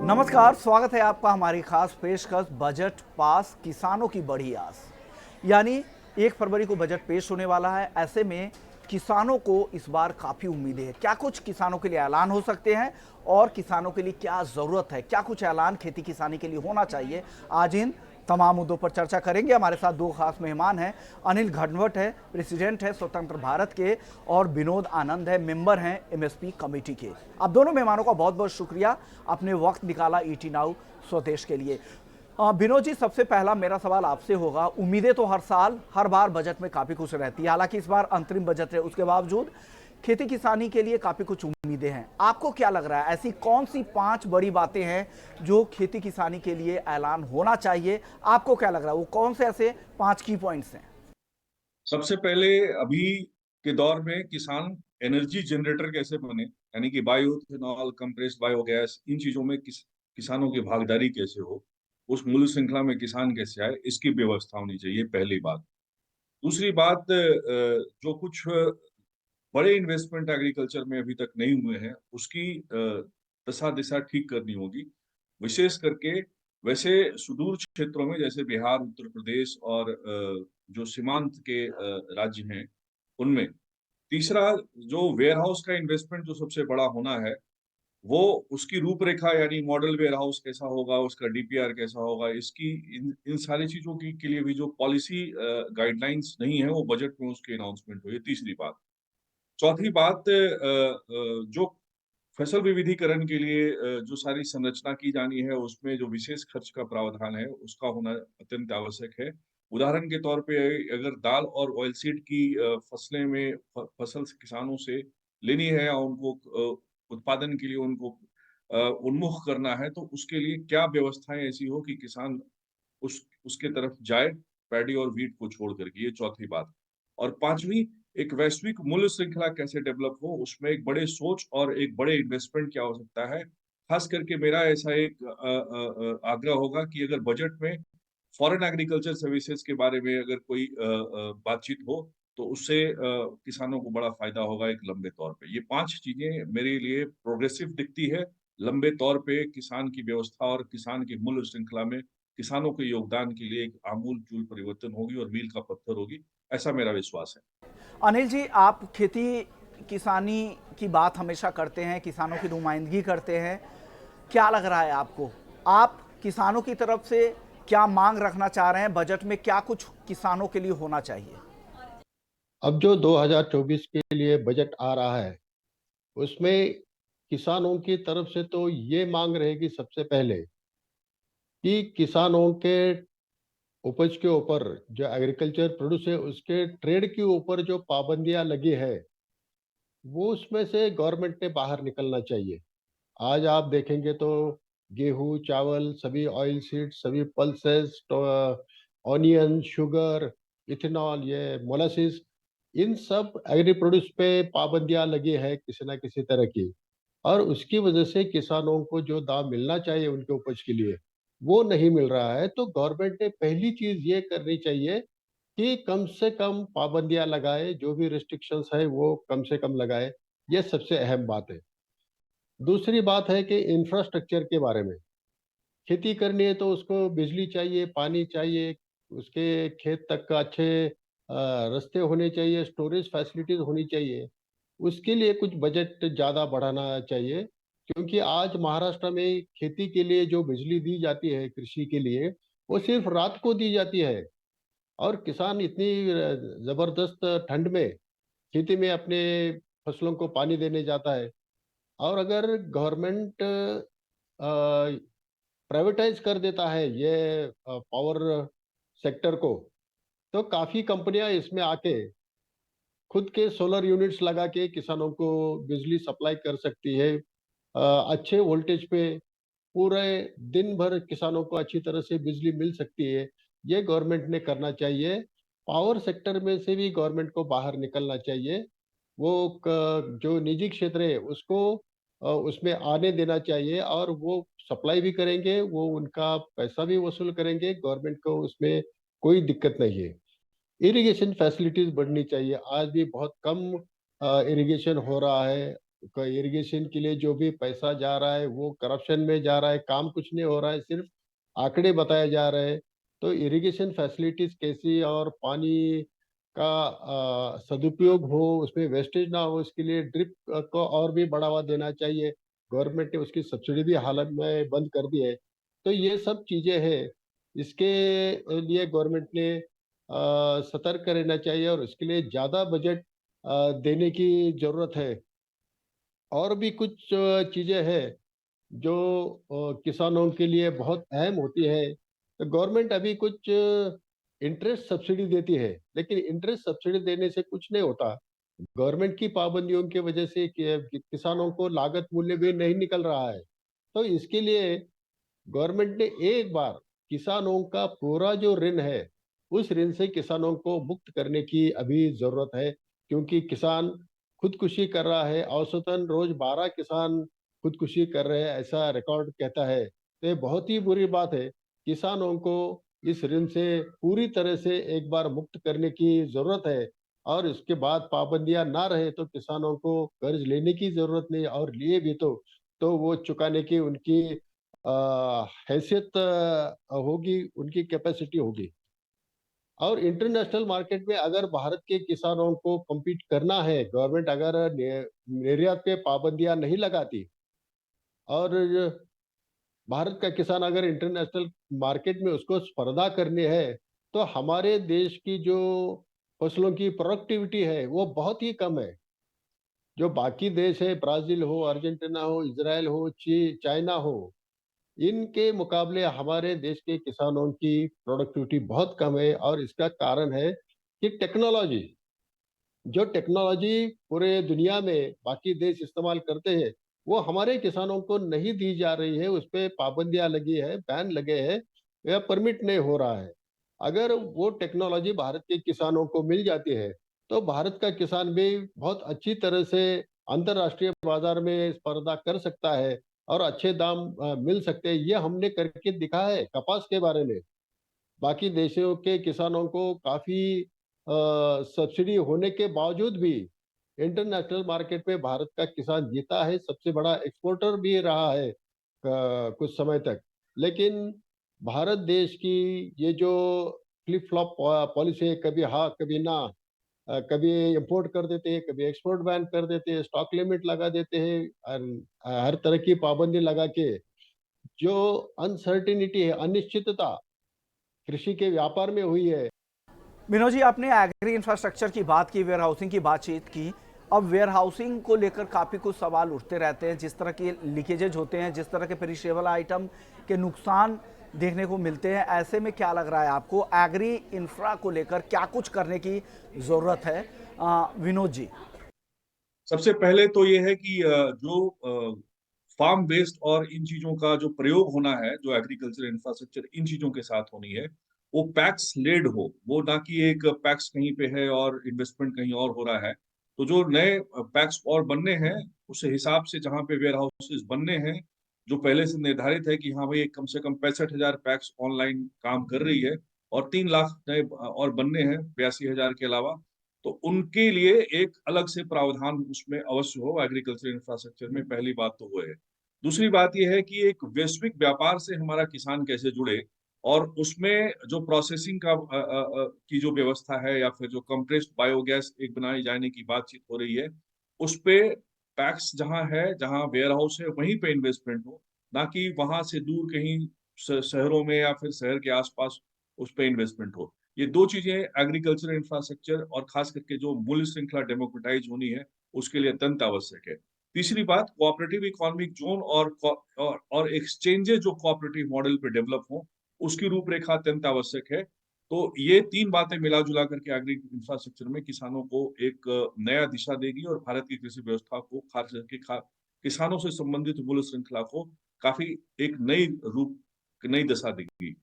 नमस्कार, स्वागत है आपका हमारी खास पेशकश बजट पास किसानों की बड़ी आस। यानी 1 फरवरी को बजट पेश होने वाला है। ऐसे में किसानों को इस बार काफ़ी उम्मीदें हैं। क्या कुछ किसानों के लिए ऐलान हो सकते हैं और किसानों के लिए क्या ज़रूरत है, क्या कुछ ऐलान खेती किसानी के लिए होना चाहिए, आज इन तमाम मुद्दों पर चर्चा करेंगे। हमारे साथ दो खास मेहमान हैं। अनिल घनवट है, प्रेसिडेंट है स्वतंत्र भारत के, और विनोद आनंद है, मेंबर हैं एमएसपी कमेटी के। आप दोनों मेहमानों का बहुत बहुत शुक्रिया, अपने वक्त निकाला ईटी नाउ स्वदेश के लिए। विनोद जी, सबसे पहला मेरा सवाल आपसे होगा। उम्मीदें तो हर साल हर बार बजट में काफ़ी कुछ रहती है, हालांकि इस बार अंतरिम बजट है, उसके बावजूद खेती किसानी के लिए काफ़ी कुछ उम्मीदें हैं। आपको क्या लग रहा है, ऐसी कौन सी 5 बड़ी बातें हैं जो खेती किसानी के लिए ऐलान होना चाहिए? आपको क्या लग रहा है, वो कौन से ऐसे 5 की पॉइंट्स हैं? सबसे पहले अभी के दौर में किसान एनर्जी जनरेटर कैसे बने, यानी कि बायोइथेनॉल, कंप्रेस्ड बायोगैस, इन चीजों में किसानों की भागीदारी कैसे हो, उस मूल्य श्रृंखला में किसान कैसे आए, इसकी व्यवस्था होनी चाहिए, पहली बात। दूसरी बात, जो कुछ बड़े इन्वेस्टमेंट एग्रीकल्चर में अभी तक नहीं हुए हैं, उसकी दशा दिशा ठीक करनी होगी। विशेष करके वैसे सुदूर क्षेत्रों में, जैसे बिहार, उत्तर प्रदेश और जो सीमांत के राज्य हैं, उनमें। तीसरा, जो वेयर हाउस का इन्वेस्टमेंट जो सबसे बड़ा होना है, वो उसकी रूपरेखा, यानी मॉडल वेयर हाउस कैसा होगा, उसका डीपीआर कैसा होगा, इसकी इन इन सारी चीजों की के लिए भी जो पॉलिसी गाइडलाइंस नहीं है, वो बजट में उसकी अनाउंसमेंट हुई। तीसरी बात। चौथी बात, जो फसल विविधीकरण के लिए जो सारी संरचना की जानी है, उसमें जो विशेष खर्च का प्रावधान है, उसका होना अत्यंत आवश्यक है। उदाहरण के तौर पे, अगर दाल और ऑयलसीड की फसलें में फसल किसानों से लेनी है या उनको उत्पादन के लिए उनको उन्मुख करना है, तो उसके लिए क्या व्यवस्थाएं ऐसी हो कि किसान उसके तरफ जाए, पैडी और वीट को छोड़ करके। ये चौथी बात। और पांचवी, एक वैश्विक मूल्य श्रृंखला कैसे डेवलप हो, उसमें एक बड़े सोच और एक बड़े इन्वेस्टमेंट की आवश्यकता है। खास करके मेरा ऐसा एक आग्रह होगा कि अगर बजट में फॉरेन एग्रीकल्चर सर्विसेज के बारे में अगर कोई बातचीत हो, तो उससे किसानों को बड़ा फायदा होगा एक लंबे तौर पे। ये 5 चीजें मेरे लिए प्रोग्रेसिव दिखती है। लंबे तौर पे किसान की व्यवस्था और किसान की मूल्य श्रृंखला में किसानों के योगदान के लिए एक आमूल-चूल परिवर्तन होगी और मील का पत्थर होगी, ऐसा मेरा विश्वास है। अनिल जी, आप खेती किसानी की बात हमेशा करते हैं, किसानों की नुमाइंदगी करते हैं। क्या लग रहा है आपको, आप किसानों की तरफ से क्या मांग रखना चाह रहे हैं? बजट में क्या कुछ किसानों के लिए होना चाहिए? अब जो 2024 के लिए बजट आ रहा है, उसमें किसानों की तरफ से तो ये मांग रहेगी सबसे पहले कि किसानों के उपज के ऊपर, जो एग्रीकल्चर प्रोड्यूस है उसके ट्रेड के ऊपर जो पाबंदियां लगी है, वो उसमें से गवर्नमेंट ने बाहर निकलना चाहिए। आज आप देखेंगे तो गेहूं, चावल, सभी ऑयल सीड्स, सभी पल्सेस, ऑनियन, शुगर, इथेनॉल, ये मोलासिस, इन सब एग्री प्रोड्यूस पे पाबंदियां लगी है किसी ना किसी तरह की। और उसकी वजह से किसानों को जो दाम मिलना चाहिए उनके उपज के लिए, वो नहीं मिल रहा है। तो गवर्नमेंट ने पहली चीज ये करनी चाहिए कि कम से कम पाबंदियां लगाए, जो भी रिस्ट्रिक्शंस है वो कम से कम लगाए। ये सबसे अहम बात है। दूसरी बात है कि इंफ्रास्ट्रक्चर के बारे में। खेती करनी है तो उसको बिजली चाहिए, पानी चाहिए, उसके खेत तक का अच्छे रास्ते होने चाहिए, स्टोरेज फैसिलिटीज होनी चाहिए। उसके लिए कुछ बजट ज़्यादा बढ़ाना चाहिए, क्योंकि आज महाराष्ट्र में खेती के लिए जो बिजली दी जाती है कृषि के लिए, वो सिर्फ रात को दी जाती है। और किसान इतनी जबरदस्त ठंड में खेती में अपने फसलों को पानी देने जाता है। और अगर गवर्नमेंट प्राइवेटाइज कर देता है ये पावर सेक्टर को, तो काफी कंपनियां इसमें आके खुद के सोलर यूनिट्स लगा के किसानों को बिजली सप्लाई कर सकती है। अच्छे वोल्टेज पे पूरे दिन भर किसानों को अच्छी तरह से बिजली मिल सकती है। ये गवर्नमेंट ने करना चाहिए। पावर सेक्टर में से भी गवर्नमेंट को बाहर निकलना चाहिए। वो जो निजी क्षेत्र है उसको उसमें आने देना चाहिए, और वो सप्लाई भी करेंगे, वो उनका पैसा भी वसूल करेंगे, गवर्नमेंट को उसमें कोई दिक्कत नहीं है। इरिगेशन फैसिलिटीज बढ़नी चाहिए। आज भी बहुत कम इरिगेशन हो रहा है। इरिगेशन के लिए जो भी पैसा जा रहा है वो करप्शन में जा रहा है, काम कुछ नहीं हो रहा है, सिर्फ आंकड़े बताए जा रहे हैं। तो इरिगेशन फैसिलिटीज कैसी और पानी का सदुपयोग हो, उसमें वेस्टेज ना हो, इसके लिए ड्रिप को और भी बढ़ावा देना चाहिए। गवर्नमेंट ने उसकी सब्सिडी भी हालत में बंद कर दी है। तो ये सब चीजें हैं, इसके लिए गवर्नमेंट ने सतर्क रहना चाहिए और इसके लिए ज्यादा बजट देने की जरूरत है। और भी कुछ चीजें हैं जो किसानों के लिए बहुत अहम होती है। तो गवर्नमेंट अभी कुछ इंटरेस्ट सब्सिडी देती है, लेकिन इंटरेस्ट सब्सिडी देने से कुछ नहीं होता। गवर्नमेंट की पाबंदियों की वजह से किसानों को लागत मूल्य भी नहीं निकल रहा है। तो इसके लिए गवर्नमेंट ने एक बार किसानों का पूरा जो ऋण है, उस ऋण से किसानों को मुक्त करने की अभी जरूरत है, क्योंकि किसान खुदकुशी कर रहा है। औसतन रोज 12 किसान खुदकुशी कर रहे हैं, ऐसा रिकॉर्ड कहता है। तो ये बहुत ही बुरी बात है। किसानों को इस ऋण से पूरी तरह से एक बार मुक्त करने की जरूरत है, और इसके बाद पाबंदियां ना रहे तो किसानों को कर्ज लेने की जरूरत नहीं, और लिए भी तो वो चुकाने की उनकी हैसियत होगी, उनकी कैपेसिटी होगी। और इंटरनेशनल मार्केट में अगर भारत के किसानों को compete करना है, गवर्नमेंट अगर निर्यात पे पाबंदियां नहीं लगाती, और भारत का किसान अगर इंटरनेशनल मार्केट में उसको स्पर्धा करनी है, तो हमारे देश की जो फसलों की प्रोडक्टिविटी है वो बहुत ही कम है। जो बाकी देश है, ब्राजील हो, अर्जेंटीना हो, इजराइल हो, चाइना हो, इनके मुकाबले हमारे देश के किसानों की प्रोडक्टिविटी बहुत कम है। और इसका कारण है कि टेक्नोलॉजी, जो टेक्नोलॉजी पूरे दुनिया में बाकी देश इस्तेमाल करते हैं, वो हमारे किसानों को नहीं दी जा रही है। उस पे पाबंदियां लगी है, बैन लगे हैं, या परमिट नहीं हो रहा है। अगर वो टेक्नोलॉजी भारत के किसानों को मिल जाती है, तो भारत का किसान भी बहुत अच्छी तरह से अंतर्राष्ट्रीय बाजार में स्पर्धा कर सकता है, और अच्छे दाम मिल सकते हैं। ये हमने करके दिखा है कपास के बारे में। बाकी देशों के किसानों को काफी सब्सिडी होने के बावजूद भी इंटरनेशनल मार्केट में भारत का किसान जीता है, सबसे बड़ा एक्सपोर्टर भी रहा है कुछ समय तक। लेकिन भारत देश की ये जो फ्लिप फ्लॉप पॉलिसी है, कभी हाँ कभी ना, कभी इंपोर्ट कर देते हैं, कभी एक्सपोर्ट बैन कर देते हैं, स्टॉक लिमिट लगा देते हैं, और हर तरह की पाबंदी लगा के जो अनसर्टिनिटी है, अनिश्चितता कृषि के व्यापार में हुई है। विनोद जी, आपने एग्री इंफ्रास्ट्रक्चर की बात की, वेयर हाउसिंग की बातचीत की। अब वेयर हाउसिंग को लेकर काफ़ी कुछ सवाल उठते रहते हैं। जिस तरह के लीकेजेज होते हैं, जिस तरह के पेरिशेबल आइटम के नुकसान देखने को मिलते हैं, ऐसे में क्या लग रहा है आपको, एग्री इंफ्रा को लेकर क्या कुछ करने की ज़रूरत है? विनोद जी। सबसे पहले तो ये है कि जो फार्म वेस्ट और इन चीजों का जो प्रयोग होना है, जो एग्रीकल्चर इंफ्रास्ट्रक्चर इन चीजों के साथ होनी है, वो पैक्स लेड हो, वो ना कि एक पैक्स कहीं पे है और इन्वेस्टमेंट कहीं और हो रहा है। तो जो नए पैक्स और बनने हैं, उस हिसाब से जहाँ पे वेयर हाउसेस बनने हैं, जो पहले से निर्धारित है कि हाँ भाई कम से कम 65,000 पैक्स ऑनलाइन काम कर रही है, और 3 लाख नए और बनने हैं 82,000 के अलावा। तो उनके लिए एक अलग से प्रावधान उसमें अवश्य हो एग्रीकल्चर इंफ्रास्ट्रक्चर में। पहली बात तो वो है। दूसरी बात यह है कि एक वैश्विक व्यापार से हमारा किसान कैसे जुड़े, और उसमें जो प्रोसेसिंग का की जो व्यवस्था है, या फिर जो कंप्रेस्ड बायोगैस एक बनाई जाने की बातचीत हो रही है, उस पे पैक्स जहां है, जहां वेयर हाउस है, वहीं पे इन्वेस्टमेंट हो, ना कि वहां से दूर कहीं शहरों में या फिर शहर के आसपास उस पे इन्वेस्टमेंट हो। ये दो चीजें एग्रीकल्चर इंफ्रास्ट्रक्चर और खास करके जो मूल्य श्रृंखला डेमोक्रेटाइज होनी है, उसके लिए अत्यंत आवश्यक है। तीसरी बात, कोऑपरेटिव इकोनॉमिक जोन और एक्सचेंजेस जो कोऑपरेटिव मॉडल पे डेवलप हो, उसकी रूपरेखा अत्यंत आवश्यक है। तो ये तीन बातें मिला जुला करके एग्री इंफ्रास्ट्रक्चर में किसानों को एक नया दिशा देगी, और भारत की कृषि व्यवस्था को खास करके किसानों से संबंधित मूल्य श्रृंखला को काफी एक नई रूप, नई दशा देगी।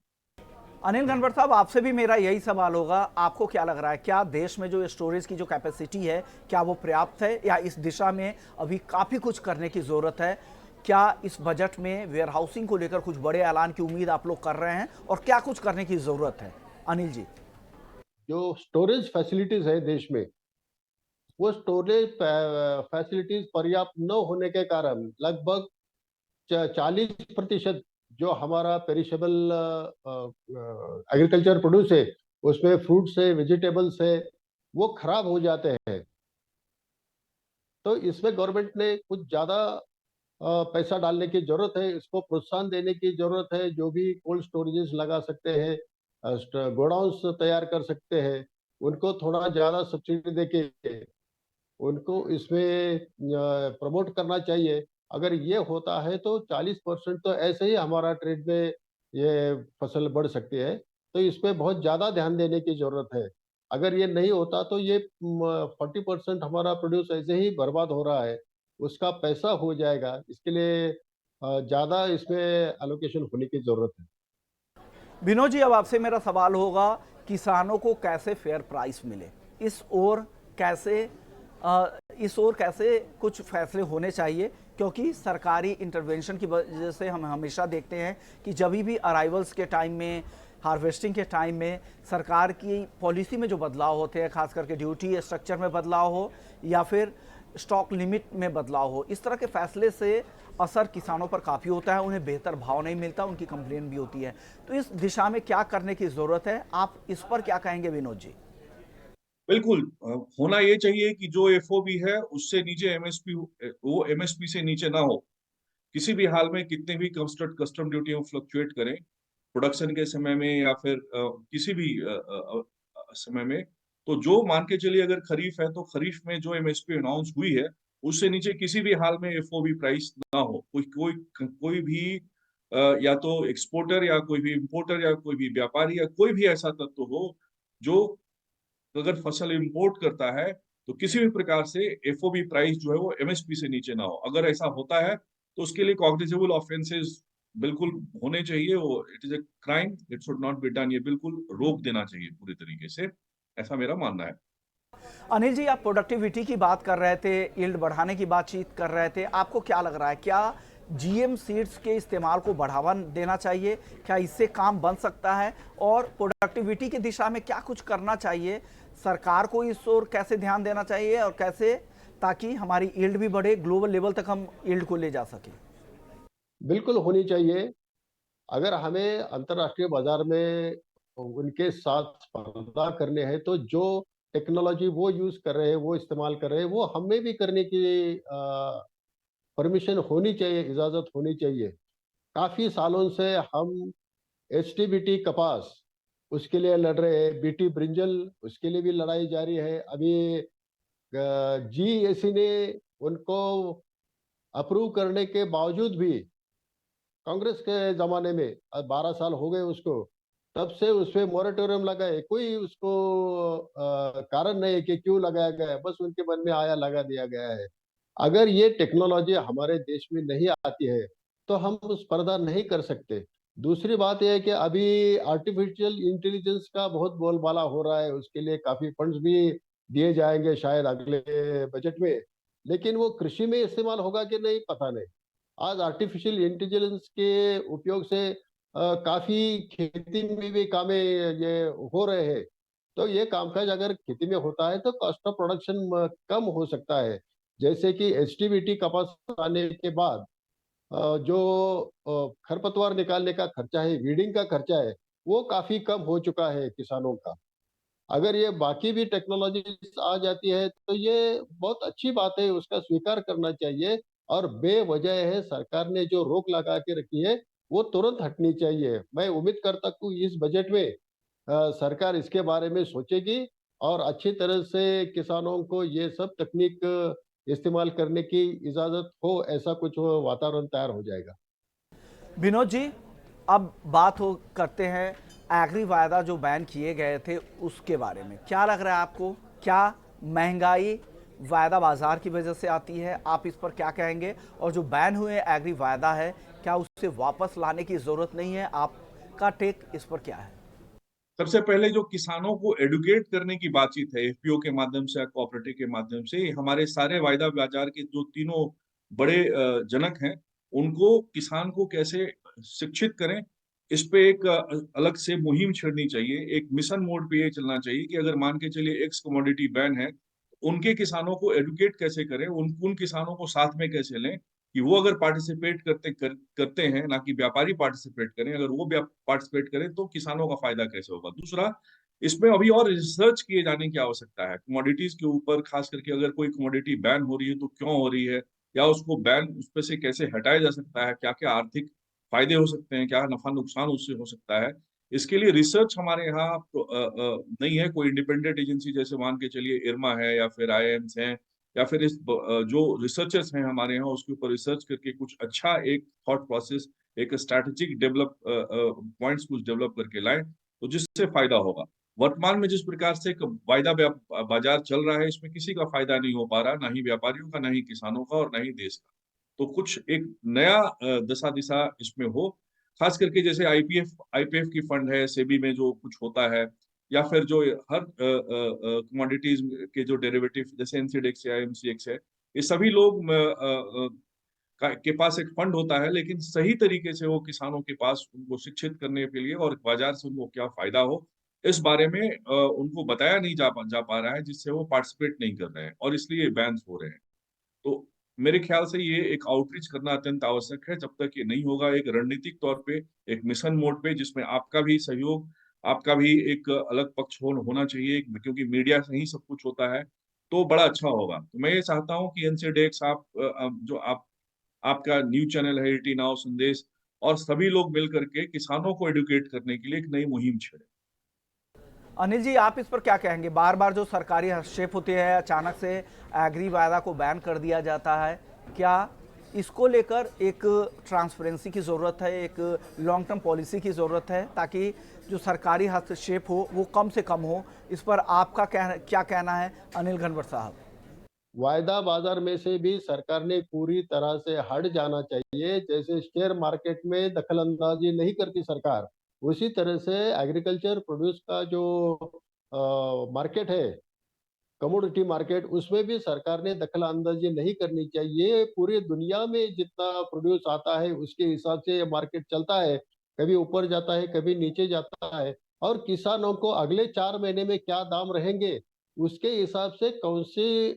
अनिल घनवर साहब, आपसे भी मेरा यही सवाल होगा, आपको क्या लग रहा है, क्या देश में जो स्टोरेज की जो कैपेसिटी है, क्या वो पर्याप्त है, या इस दिशा में अभी काफ़ी कुछ करने की ज़रूरत है? क्या इस बजट में वेयर हाउसिंग को लेकर कुछ बड़े ऐलान की उम्मीद आप लोग कर रहे हैं, और क्या कुछ करने की ज़रूरत है? अनिल जी। जो स्टोरेज फैसिलिटीज है देश में, वो स्टोरेज फैसिलिटीज पर्याप्त न होने के कारण लगभग 40% जो हमारा पेरिशेबल एग्रीकल्चर प्रोड्यूस है, उसमें फ्रूट्स है, वेजिटेबल्स है, वो खराब हो जाते हैं। तो इसमें गवर्नमेंट ने कुछ ज्यादा पैसा डालने की जरूरत है, इसको प्रोत्साहन देने की जरूरत है। जो भी कोल्ड स्टोरेजेस लगा सकते हैं, गोडाउन्स तैयार कर सकते हैं, उनको थोड़ा ज्यादा सब्सिडी देके उनको इसमें प्रमोट करना चाहिए। अगर ये होता है तो 40% तो ऐसे ही हमारा ट्रेड में ये फसल बढ़ सकती है। तो इस पे बहुत ज़्यादा ध्यान देने की ज़रूरत है। अगर ये नहीं होता तो ये 40% हमारा प्रोड्यूस ऐसे ही बर्बाद हो रहा है, उसका पैसा हो जाएगा। इसके लिए ज़्यादा इसमें एलोकेशन होने की ज़रूरत है। विनोद जी, अब आपसे मेरा सवाल होगा, किसानों को कैसे फेयर प्राइस मिले, इस ओर कैसे इस ओर कैसे कुछ फैसले होने चाहिए, क्योंकि सरकारी इंटरवेंशन की वजह से हम हमेशा देखते हैं कि जब भी अराइवल्स के टाइम में, हार्वेस्टिंग के टाइम में सरकार की पॉलिसी में जो बदलाव होते हैं, खास करके ड्यूटी स्ट्रक्चर में बदलाव हो या फिर स्टॉक लिमिट में बदलाव हो, इस तरह के फैसले से असर किसानों पर काफ़ी होता है, उन्हें बेहतर भाव नहीं मिलता, उनकी कंप्लेन भी होती है। तो इस दिशा में क्या करने की ज़रूरत है, आप इस पर क्या कहेंगे विनोद जी? बिल्कुल होना ये चाहिए कि जो एफओबी है उससे नीचे एमएसपी, वो एमएसपी से नीचे ना हो किसी भी हाल में। कितने भी कस्टम ड्यूटी फ्लक्चुएट करें प्रोडक्शन के समय में या फिर किसी भी समय में, तो जो मान के चलिए अगर खरीफ है तो खरीफ में जो एमएसपी अनाउंस हुई है उससे नीचे किसी भी हाल में एफओबी प्राइस ना हो। कोई भी या तो एक्सपोर्टर या कोई भी इंपोर्टर या कोई भी व्यापारी या कोई भी ऐसा तत्व हो जो अगर फसल इंपोर्ट करता है तो किसी भी प्रकार से एफओबी प्राइस जो है वो एमएसपी से नीचे ना हो। अगर ऐसा होता है तो उसके लिए कॉग्निजेबल ऑफेंसेस बिल्कुल होने चाहिए। वो it is a crime, it should not be done. ये बिल्कुल रोक देना चाहिए पूरी तरीके से, ऐसा मेरा मानना है। अनिल जी, आप प्रोडक्टिविटी की बात कर रहे थे, यील्ड बढ़ाने की बातचीत कर रहे थे, आपको क्या लग रहा है, क्या जीएम सीड्स के इस्तेमाल को बढ़ावा देना चाहिए? क्या इससे काम बन सकता है? और प्रोडक्टिविटी की दिशा में क्या कुछ करना चाहिए? सरकार को इस ओर कैसे ध्यान देना चाहिए और कैसे, ताकि हमारी यील्ड भी बढ़े, ग्लोबल लेवल तक हम यील्ड को ले जा सके? बिल्कुल होनी चाहिए। अगर हमें अंतर्राष्ट्रीय बाजार में उनके साथ स्पर्धा करने हैं तो जो टेक्नोलॉजी वो यूज कर रहे हैं, वो इस्तेमाल कर रहे हैं, वो हमें भी करने की परमिशन होनी चाहिए, इजाजत होनी चाहिए। काफी सालों से हम एचटीबीटी कपास उसके लिए लड़ रहे हैं, बीटी ब्रिंजल उसके लिए भी लड़ाई जारी है। अभी जीएसी ने उनको अप्रूव करने के बावजूद भी कांग्रेस के जमाने में, अब 12 साल हो गए उसको, तब से उस पे मोरेटोरियम लगा है। कोई उसको कारण नहीं है कि क्यों लगाया गया है, बस उनके मन में आया लगा दिया गया है। अगर ये टेक्नोलॉजी हमारे देश में नहीं आती है तो हम स्पर्धा नहीं कर सकते। दूसरी बात यह है कि अभी आर्टिफिशियल इंटेलिजेंस का बहुत बोलबाला हो रहा है, उसके लिए काफी फंड्स भी दिए जाएंगे शायद अगले बजट में। लेकिन वो कृषि में इस्तेमाल होगा कि नहीं पता नहीं। आज आर्टिफिशियल इंटेलिजेंस के उपयोग से काफी खेती में भी कामें ये हो रहे हैं। तो ये कामकाज अगर खेती में होता है तो कॉस्ट ऑफ प्रोडक्शन कम हो सकता है। जैसे कि एचटीबीटी कपास आने के बाद जो खरपतवार निकालने का खर्चा है, वीडिंग का खर्चा है, वो काफी कम हो चुका है किसानों का। अगर ये बाकी भी टेक्नोलॉजी आ जाती है तो ये बहुत अच्छी बात है, उसका स्वीकार करना चाहिए। और बेवजह है सरकार ने जो रोक लगा के रखी है वो तुरंत हटनी चाहिए। मैं उम्मीद करता हूँ इस बजट में सरकार इसके बारे में सोचेगी और अच्छी तरह से किसानों को ये सब तकनीक इस्तेमाल करने की इजाजत हो, ऐसा कुछ हो, वातावरण तैयार हो जाएगा। विनोद जी, अब बात हो करते हैं एग्री वायदा जो बैन किए गए थे उसके बारे में। क्या लग रहा है आपको, क्या महंगाई वायदा बाजार की वजह से आती है? आप इस पर क्या कहेंगे? और जो बैन हुए एग्री वायदा है, क्या उससे वापस लाने की ज़रूरत नहीं है? आपका टेक इस पर क्या है? सबसे पहले जो किसानों को एडुकेट करने की बातचीत है एफपीओ के माध्यम से या कोऑपरेटिव के माध्यम से, हमारे सारे वायदा बाजार के जो तीनों बड़े जनक हैं उनको, किसान को कैसे शिक्षित करें, इस पे एक अलग से मुहिम छेड़नी चाहिए। एक मिशन मोड पे ये चलना चाहिए कि अगर मान के चलिए एक्स कमोडिटी बैन है, उनके किसानों को एडुकेट कैसे करें, उन किसानों को साथ में कैसे लें कि वो अगर पार्टिसिपेट करते हैं, ना कि व्यापारी पार्टिसिपेट करें, अगर वो पार्टिसिपेट करें तो किसानों का फायदा कैसे होगा। दूसरा, इसमें अभी और रिसर्च किए जाने की आवश्यकता है कमोडिटीज के ऊपर, खास करके अगर कोई कमोडिटी बैन हो रही है तो क्यों हो रही है, या उसको बैन उस पे से कैसे हटाया जा सकता है, क्या क्या आर्थिक फायदे हो सकते हैं, क्या नफा नुकसान उससे हो सकता है। इसके लिए रिसर्च हमारे यहाँ नहीं है, कोई इंडिपेंडेंट एजेंसी जैसे मान के चलिए इरमा है या फिर आईआईएम्स हैं, या फिर जो रिसर्चर्स हैं हमारे यहाँ उसके ऊपर रिसर्च करके कुछ अच्छा एक थॉट प्रोसेस, एक स्ट्रैटेजिक डेवलप पॉइंट्स कुछ डेवलप करके लाएं, तो जिससे फायदा होगा। वर्तमान में जिस प्रकार से एक वायदा बाजार चल रहा है, इसमें किसी का फायदा नहीं हो पा रहा, ना ही व्यापारियों का, ना ही किसानों का, और ना ही देश का। तो कुछ एक नया दशा दिशा इसमें हो, खास करके जैसे आईपीएफ की फंड है, सेबी में जो कुछ होता है, या फिर जो हर कमोडिटीज के जो डेरिवेटिव जैसे एनसीडेक्स या एमसीएक्स है, ये सभी लोग के पास एक फंड होता है, लेकिन सही तरीके से वो किसानों के पास उनको शिक्षित करने के लिए और बाजार से उनको क्या फायदा हो, इस बारे में उनको बताया नहीं जा पा रहा है, जिससे वो पार्टिसिपेट नहीं कर रहे हैं और इसलिए बैन्स हो रहे हैं। तो मेरे ख्याल से ये एक आउटरीच करना अत्यंत आवश्यक है। जब तक ये नहीं होगा, एक रणनीतिक तौर पे, एक मिशन मोड पे, जिसमें आपका भी सहयोग, आपका भी एक अलग पक्ष होना चाहिए, क्योंकि मीडिया से ही सब कुछ होता है, तो बड़ा अच्छा होगा। तो मैं ये चाहता हूँ कि एनसीडेक्स, जो आपका न्यूज चैनल है एटी नाउ, संदेश, और सभी लोग मिल करके किसानों को एडुकेट करने के लिए एक नई मुहिम छेड़े। अनिल जी, आप इस पर क्या कहेंगे? बार बार जो सरकारी हस्तक्षेप होते हैं, अचानक से एग्री वायदा को बैन कर दिया जाता है, क्या इसको लेकर एक ट्रांसपेरेंसी की ज़रूरत है, एक लॉन्ग टर्म पॉलिसी की ज़रूरत है, ताकि जो सरकारी हस्तक्षेप हो वो कम से कम हो? इस पर आपका क्या कहना है अनिल घनवट साहब? वायदा बाजार में से भी सरकार ने पूरी तरह से हट जाना चाहिए। जैसे शेयर मार्केट में दखल अंदाजी नहीं करती सरकार, उसी तरह से एग्रीकल्चर प्रोड्यूस का जो मार्केट है, कमोडिटी मार्केट, उसमें भी सरकार ने दखल अंदाजी नहीं करनी चाहिए। पूरी दुनिया में जितना प्रोड्यूस आता है उसके हिसाब से ये मार्केट चलता है, कभी ऊपर जाता है, कभी नीचे जाता है, और किसानों को अगले 4 महीने में क्या दाम रहेंगे उसके हिसाब से कौन सी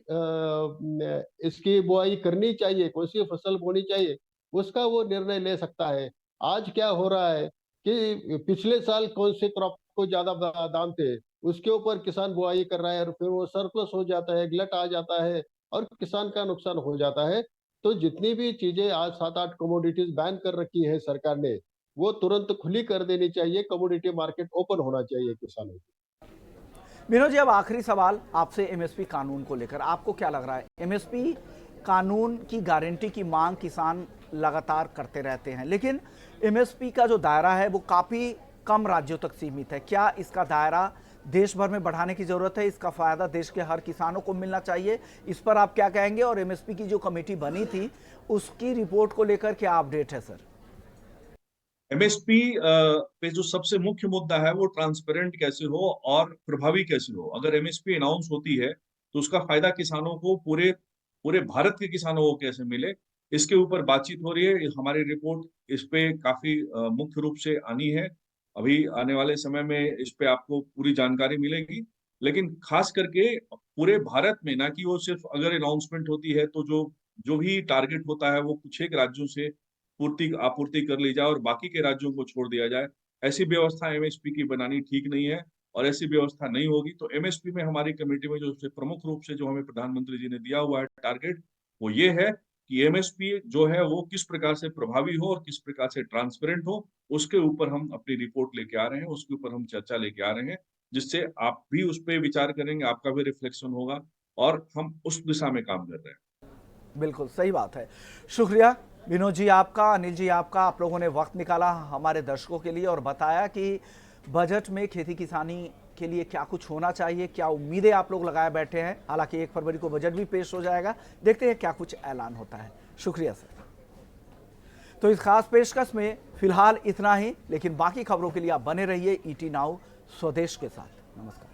इसकी बुआई करनी चाहिए, कौन सी फसल बोनी चाहिए, उसका वो निर्णय ले सकता है। आज क्या हो रहा है कि पिछले साल कौन से क्रॉप को ज्यादा दाम थे, उसके ऊपर किसान बुआई कर रहा है और फिर वो सरप्लस हो जाता है, गलत आ जाता है और किसान का नुकसान हो जाता है। तो जितनी भी चीजें आज 7-8 कमोडिटीज बैन कर रखी है सरकार ने, वो तुरंत खुली कर देनी चाहिए। कमोडिटी मार्केट ओपन होना चाहिए किसानों को। विनोद जी, अब आखिरी सवाल आपसे एमएसपी कानून को लेकर, आपको क्या लग रहा है? एमएसपी कानून की गारंटी की मांग किसान लगातार करते रहते हैं, लेकिन एमएसपी का जो दायरा है वो काफ़ी कम राज्यों तक सीमित है। क्या इसका दायरा देश भर में बढ़ाने की ज़रूरत है? इसका फ़ायदा देश के हर किसानों को मिलना चाहिए? इस पर आप क्या कहेंगे? और एमएसपी की जो कमेटी बनी थी उसकी रिपोर्ट को लेकर क्या अपडेट है सर? एमएसपी पे जो सबसे मुख्य मुद्दा है वो ट्रांसपेरेंट कैसे हो और प्रभावी कैसे हो। अगर एमएसपी अनाउंस होती है तो उसका फायदा किसानों को, पूरे पूरे भारत के किसानों को कैसे मिले, इसके ऊपर बातचीत हो रही है। हमारी रिपोर्ट इस पे काफी मुख्य रूप से आनी है। अभी आने वाले समय में इस पे आपको पूरी जानकारी मिलेगी, लेकिन खास करके पूरे भारत में, ना कि वो सिर्फ अगर अनाउंसमेंट होती है तो जो जो भी टारगेट होता है वो कुछ एक राज्यों से आपूर्ति कर ली जाए और बाकी के राज्यों को छोड़ दिया जाए। ऐसी व्यवस्था एमएसपी की बनानी ठीक नहीं है, और ऐसी व्यवस्था नहीं होगी तो एमएसपी में हमारी कमेटी में जो सबसे प्रमुख रूप से जो हमें प्रधानमंत्री जी ने दिया हुआ है टारगेट, वो ये है कि एमएसपी जो है वो किस प्रकार से प्रभावी हो और किस प्रकार से ट्रांसपेरेंट हो। उसके ऊपर हम अपनी रिपोर्ट लेके आ रहे हैं, उसके ऊपर हम चर्चा लेके आ रहे हैं, जिससे आप भी उस पर विचार करेंगे, आपका भी रिफ्लेक्शन होगा, और हम उस दिशा में काम कर रहे हैं। बिल्कुल सही बात है। शुक्रिया विनोद जी आपका, अनिल जी आपका, आप लोगों ने वक्त निकाला हमारे दर्शकों के लिए और बताया कि बजट में खेती किसानी के लिए क्या कुछ होना चाहिए, क्या उम्मीदें आप लोग लगाए बैठे हैं। हालांकि 1 फरवरी को बजट भी पेश हो जाएगा, देखते हैं क्या कुछ ऐलान होता है। शुक्रिया सर। तो इस खास पेशकश में फिलहाल इतना ही, लेकिन बाकी खबरों के लिए आप बने रहिए ईटी नाउ स्वदेश के साथ। नमस्कार।